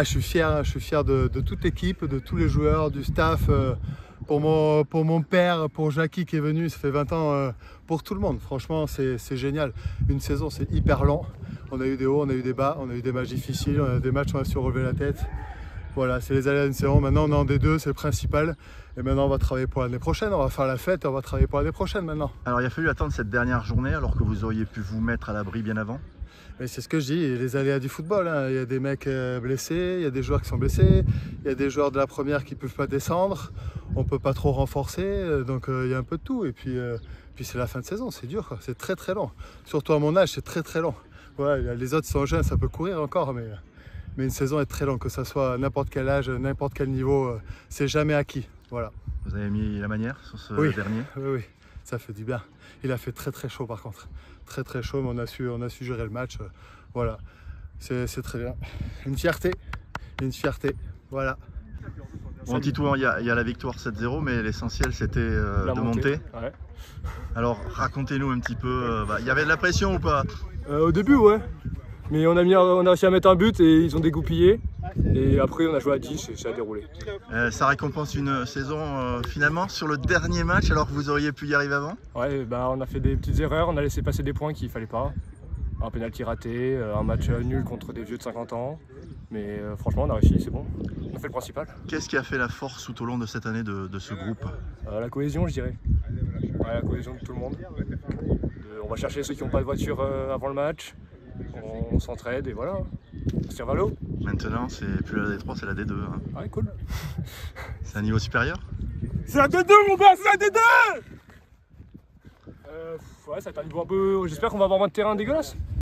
je suis fier de toute l'équipe, de tous les joueurs, du staff, pour mon père, pour Jackie qui est venu, ça fait 20 ans, pour tout le monde. Franchement, c'est génial. Une saison, c'est hyper lent. On a eu des hauts, on a eu des bas, on a eu des matchs difficiles, on a des matchs où on a su relever la tête. Voilà, c'est les aléas d'une saison. Maintenant, on est en D2, c'est le principal. Et maintenant, on va travailler pour l'année prochaine. On va faire la fête et on va travailler pour l'année prochaine maintenant. Alors, il a fallu attendre cette dernière journée alors que vous auriez pu vous mettre à l'abri bien avant. Mais c'est ce que je dis, les aléas du football. Hein. Il y a des mecs blessés, il y a des joueurs qui sont blessés, il y a des joueurs de la première qui ne peuvent pas descendre. On ne peut pas trop renforcer, donc il y a un peu de tout. Et puis c'est la fin de saison, c'est dur, c'est très très long. Surtout à mon âge, c'est très très long. Ouais, les autres sont jeunes, ça peut courir encore, mais une saison est très longue, que ce soit à n'importe quel âge, n'importe quel niveau, c'est jamais acquis. Voilà. Vous avez mis la manière sur ce dernier? Oui, ça fait du bien. Il a fait très très chaud par contre. Très très chaud, mais on a su gérer le match. Voilà, c'est très bien. Une fierté, voilà. Bon, Titouan, il y a la victoire 7-0, mais l'essentiel c'était de monter. Ouais. Alors racontez-nous un petit peu, il y avait de la pression ou pas? Au début, ouais. Mais on a réussi à mettre un but et ils ont dégoupillé. Et après, on a joué à 10 et ça a déroulé. Ça récompense une saison finalement sur le dernier match alors que vous auriez pu y arriver avant? Ouais, on a fait des petites erreurs, on a laissé passer des points qu'il ne fallait pas. Un pénalty raté, un match nul contre des vieux de 50 ans. Mais franchement, on a réussi, c'est bon. On a fait le principal. Qu'est-ce qui a fait la force tout au long de cette année de ce groupe? La cohésion, je dirais. Ouais, la cohésion de tout le monde. On va chercher ceux qui n'ont pas de voiture avant le match. On s'entraide et voilà. On se tire vers le haut. Maintenant, c'est plus la D3, c'est la D2. Hein. Ouais, cool. C'est un niveau supérieur? C'est la D2, mon gars, c'est la D2! Ouais, ça va être un niveau un peu. J'espère qu'on va avoir moins de terrain dégueulasse.